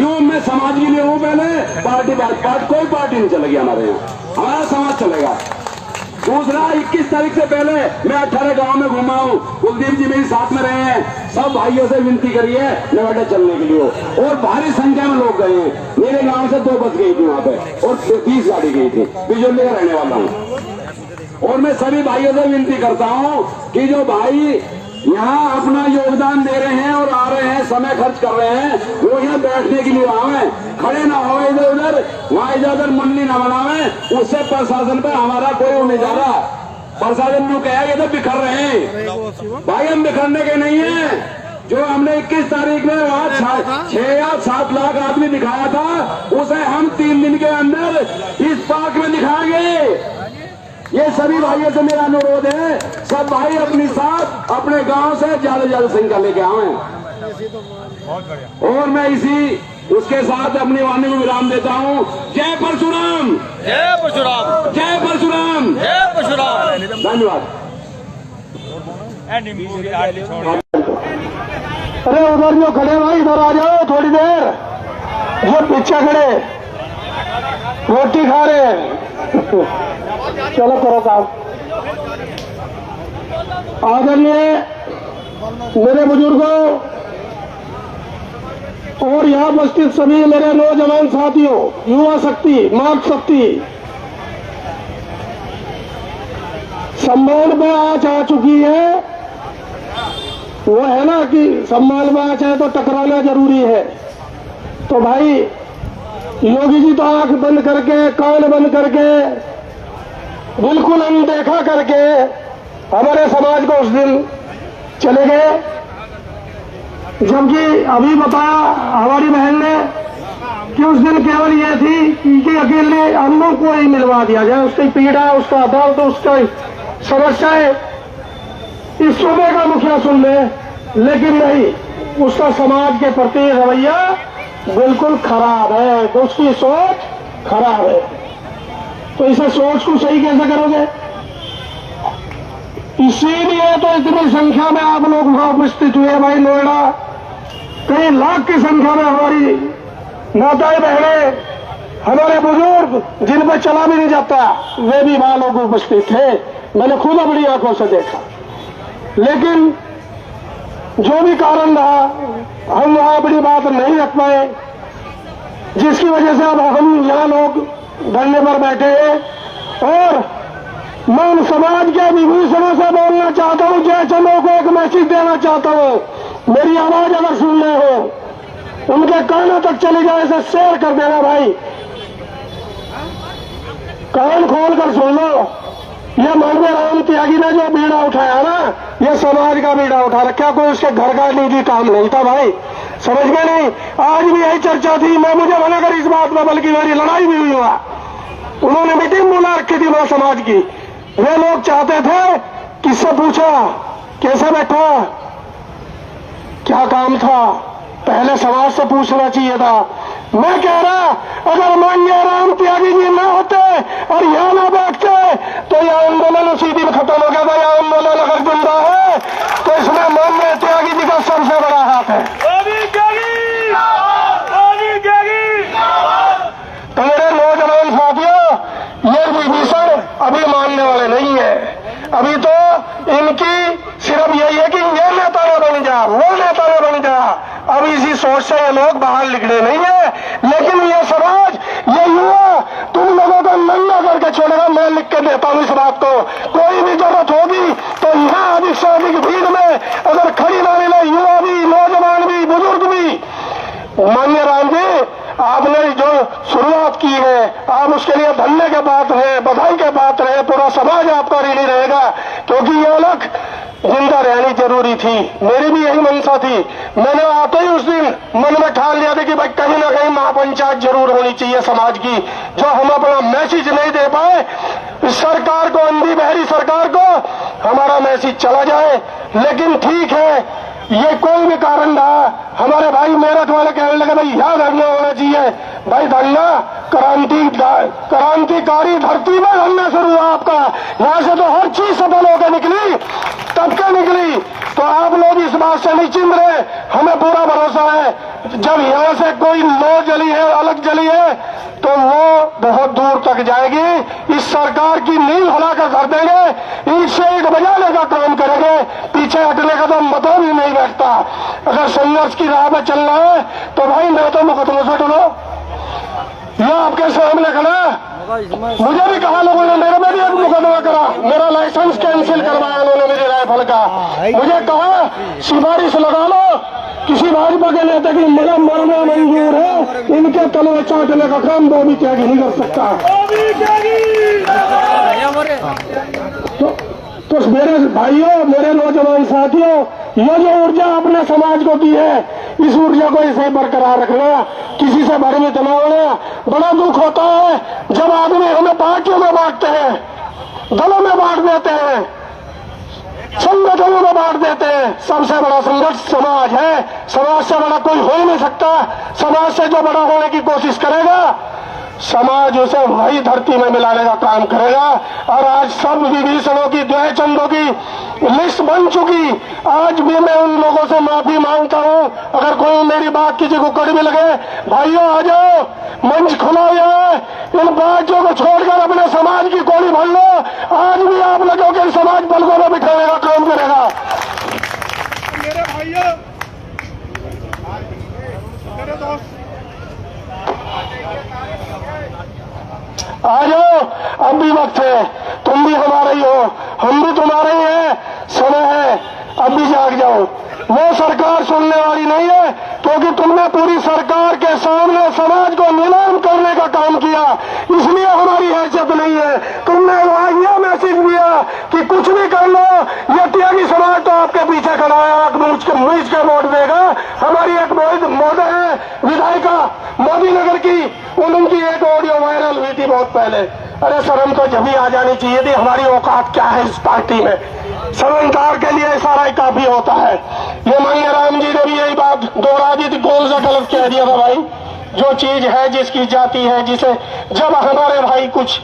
क्यों? मैं समाज के लिए हूँ पहले, पार्टी कोई पार्टी नहीं चलेगी हमारे यहाँ, हमारा समाज चलेगा। दूसरा, 21 तारीख से पहले मैं 18 गांव में घुमा हूँ, कुलदीप जी मेरे साथ में रहे हैं, सब भाइयों से विनती करी है नेवाडा चलने के लिए, और भारी संख्या में लोग गए हैं। मेरे गांव से 2 बस गई थी वहां पे और 30 गाड़ी गई थी। बिजोली का रहने वाला हूँ और मैं सभी भाइयों से विनती करता हूँ कि जो भाई यहाँ अपना योगदान दे रहे हैं और आ रहे हैं, समय खर्च कर रहे हैं, वो यहाँ बैठने के लिए आवे, खड़े ना हो इधर उधर, वहाँ इधर उधर मंडली ना बनावे। उससे प्रशासन पे हमारा कोई नहीं जा रहा। प्रशासन ने कहा ये तो बिखर रहे हैं, भाई हम बिखरने के नहीं है। जो हमने 21 तारीख में वहाँ 6 या 7 लाख आदमी दिखाया था, उसे हम 3 दिन के अंदर इस पार्क में दिखाएंगे। ये सभी भाइयों से मेरा अनुरोध है, सब भाई अपनी साथ अपने गांव से ज्यादा से ज्यादा संख्या लेके आए। और मैं इसी उसके साथ अपनी वाणी को विराम देता हूँ। जय परशुराम, जय परशुराम, जय परशुराम, जय परशुराम। धन्यवाद। अरे उधर जो खड़े भाई इधर आ जाओ थोड़ी देर, जो पीछे खड़े रोटी खा रहे हैं चलो करो काम। आदरणीय मेरे बुजुर्गों और यहाँ उपस्थित सभी मेरे नौजवान साथियों, युवा शक्ति, मार्ग शक्ति, सम्मान में आज आ चुकी है। वो है ना कि सम्मान में आज है तो टकराना जरूरी है। तो भाई योगी जी तो आंख बंद करके, कान बंद करके, बिल्कुल अनदेखा करके हमारे समाज को उस दिन चले गए, जबकि अभी बताया हमारी बहन ने कि उस दिन केवल ये थी कि अकेले हम लोग को ही मिलवा दिया जाए, उसकी पीड़ा, उसका दर्द, उसका समस्याएं इस सूबे का मुखिया सुन ले, लेकिन नहीं, उसका समाज के प्रति रवैया बिल्कुल खराब है, तो उसकी सोच खराब है। तो इसे सोच को सही कैसे करोगे? इसीलिए तो इतनी संख्या में आप लोग वहां उपस्थित हुए भाई। नोएडा कई लाख की संख्या में हमारी माताएं बहनें, हमारे बुजुर्ग जिन पर चला भी नहीं जाता, वे भी वहां लोग उपस्थित थे। मैंने खुद अपनी आंखों से देखा। लेकिन जो भी कारण रहा, हम वहां अपनी बात नहीं रख पाए, जिसकी वजह से अब हम यहाँ लोग धरने पर बैठे हैं। और मैं उन समाज के विभूषणों से बोलना चाहता हूँ, जय चंदो को एक मैसेज देना चाहता हूँ। मेरी आवाज अगर सुन रहे हो, उनके कानों तक चली जाए, इसे शेयर कर देना भाई, कान खोल कर सुन लो। ये मानवीय राम त्यागी ने जो बीड़ा उठाया ना, ये समाज का बीड़ा उठा रखा, कोई उसके घर का निजी काम नहीं था भाई, समझ गए नहीं? आज भी यही चर्चा थी, मैं मुझे मना कर इस बात में, बल्कि मेरी लड़ाई भी हुई हुआ। उन्होंने मीटिंग बुला रखी थी वहां समाज की। वे लोग चाहते थे, किससे पूछा, कैसे बैठा, क्या काम था, पहले समाज से पूछना चाहिए था। मैं कह रहा, अगर माननीय राम त्यागी जी न होते और यहाँ न बैठते तो यह आंदोलन उसी दिन खत्म हो गया था। यह आंदोलन अगर जिंदा है तो इसमें माननीय त्यागी जी का सबसे बड़ा हाथ है। तो मेरे नौजवान साथियों, ये विभीषण अभी मानने वाले नहीं है। अभी तो इनकी सिर्फ यही है कि ये नेता न बन जा, वो नेता न बन जा। अब इसी सोच से ये लोग बाहर निकले नहीं है। लेकिन ये समाज, ये युवा तुम लोगों को नंगा करके छोड़ेगा। मैं लिख के देता हूँ इस बात को। कोई भी जरूरत होगी तो यहाँ अधिक से अधिक भीड़ में अगर खड़ी ना मिले, युवा भी, नौजवान भी, बुजुर्ग भी, माननीय राम जी, आपने जो शुरुआत की है, आप उसके लिए धन्य के पात्र हैं, बधाई के पात्र हैं। पूरा समाज आपका ऋणी रहेगा, क्योंकि ये अलग जिंदा रहनी जरूरी थी। मेरी भी यही मंशा थी। मैंने आते ही उस दिन मन में ठान लिया था कि भाई कहीं ना कहीं महापंचायत जरूर होनी चाहिए समाज की। जो हम अपना मैसेज नहीं दे पाए इस सरकार को, अंधी बहरी सरकार को, हमारा मैसेज चला जाए। लेकिन ठीक है, ये कोई भी कारण रहा, हमारे भाई मेरठ वाले कहने लगे भाई यहाँ धरना होना चाहिए। भाई धरना क्रांतिकारी धरती में धरना शुरू हुआ आपका। यहाँ से तो हर चीज सफल होकर निकली। टपके निकली, तो आप लोग इस बात से निश्चिंत रहे, हमें पूरा भरोसा है जब यहाँ से कोई लो जली है, अलग जली है, तो वो बहुत दूर तक जाएगी। इस सरकार की नींव हिलाकर कर देंगे, ईंट से ईंट बजाने का काम करेंगे, पीछे हटने का तो मतलब ही नहीं बैठता। अगर संघर्ष की राह में चलना है तो भाई मैं तो मुकदमे से डरो, यह आपके सामने खड़ा। मुझे भी कहा लोगों ने, मेरे में भी एक मुकदमा करा, मेरा लाइसेंस कैंसिल करवाया उन्होंने मेरी राइफल का। मुझे कहा सिफारिश लगा लो, किसी भाजपा के नेता की मरना मंजूर है, इनके तलवे चाटने का काम वो भी त्यागी नहीं कर सकता। तो मेरे भाइयों, मेरे नौजवान साथियों, ये जो ऊर्जा आपने समाज को दी है, इस ऊर्जा को इसे बरकरार रखना, किसी से भ्रमित न होना। बड़ा दुख होता है जब आदमी हमें पार्टियों में बांटते हैं, दलों में बांट देते हैं, संगठनों में बांट देते हैं। सबसे बड़ा संघर्ष समाज है, समाज से बड़ा कोई हो ही नहीं सकता। समाज से जो बड़ा होने की कोशिश करेगा, समाज उसे वही धरती में मिलाने का काम करेगा। और आज सब विभीषणों की, द्वैचंदों की लिस्ट बन चुकी। आज भी मैं उन लोगों से माफी मांगता हूं, अगर कोई मेरी बात किसी को कड़वी लगे, भाइयों आ जाओ, मंच खुला हुआ है, इन पार्टियों को छोड़कर अपने समाज की कोड़ी भर लो। आज भी आप लोगों के समाज बलगों में बिठाने का काम करेगा। मेरे भाइयों, मेरे दोस्त, आ जाओ, अब भी वक्त है, तुम भी हमारे ही हो, हम भी तुम्हारे ही हैं, समय है, अब भी जाग जाओ। वो सरकार सुनने वाली नहीं है, क्योंकि तुमने पूरी सरकार के सामने समाज को नीलाम करने का काम किया, इसलिए हमारी हैसियत नहीं है। तुमने यह मैसेज दिया कि कुछ भी कर लो, ये त्यागी समाज तो आपके पीछे खड़ा है, मूछ के वोट देगा। हमारी एक मोदी है विधायिका मोदी नगर की, उनकी एक ऑडियो वायरल हुई थी बहुत पहले। अरे शर्म तो जब ही आ जानी चाहिए थी, हमारी औकात क्या है इस पार्टी में। समझदार के लिए इशारा ही काफी होता है। ये माननीय राम जी ने भी यही बात दोहरा दी थी, कौन सा गलत कह दिया था भाई। जो चीज है, जिसकी जाति है, जिसे जब हमारे भाई कुछ,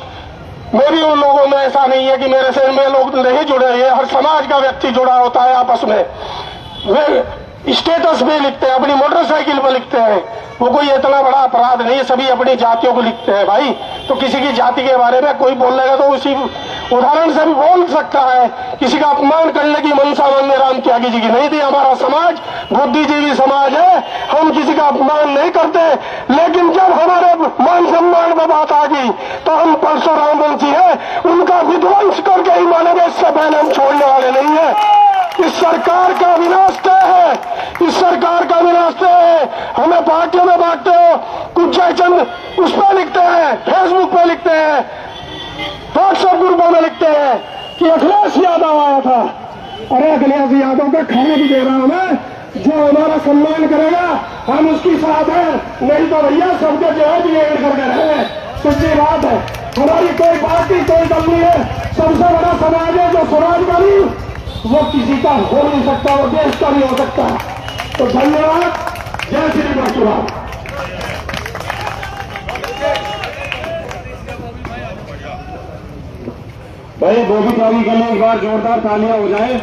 मैं भी उन लोगों में ऐसा नहीं है कि मेरे से में लोग नहीं जुड़े हैं, हर समाज का व्यक्ति जुड़ा होता है आपस में। वे स्टेटस भी लिखते हैं, अपनी मोटरसाइकिल पर लिखते हैं, वो कोई इतना बड़ा अपराध नहीं है, सभी अपनी जातियों को लिखते हैं भाई। तो किसी की जाति के बारे में कोई बोलेगा तो उसी उदाहरण से भी बोल सकता है। किसी का अपमान करने की मनसा माननीय राम त्यागी जी की नहीं थी। हमारा समाज बुद्धिजीवी समाज है, हम किसी का अपमान नहीं करते, लेकिन जब हमारे मान सम्मान में बात आ गई तो हम परशुराम वंशी है, उनका विध्वंस करके ही मानेंगे, इससे पहले हम छोड़ने वाले नहीं है। इस सरकार का विनाश तय है, इस सरकार का विनाश तय है। हमें पार्टियों में बांटते हो, कुछ जयचंद उस पर लिखते हैं, फेसबुक पे लिखते हैं, व्हाट्सएप ग्रुपों में लिखते हैं कि अखिलेश यादव आया था। अरे अखिलेश यादव का खाने भी दे रहा हूं मैं, जो हमारा सम्मान करेगा हम उसकी साथ हैं, नहीं तो भैया सबके जो है बिहेव करके रहे। सच्ची बात है, हमारी कोई पार्टी कोई दल नहीं है, सबसे बड़ा समाज है जो स्वराज का नहीं, वो किसी का हो नहीं सकता, वो देश का नहीं हो सकता। तो धन्यवाद, जय श्री परशुराम। भाई 2 तारीख के लिए एक बार जोरदार तालियां हो जाए।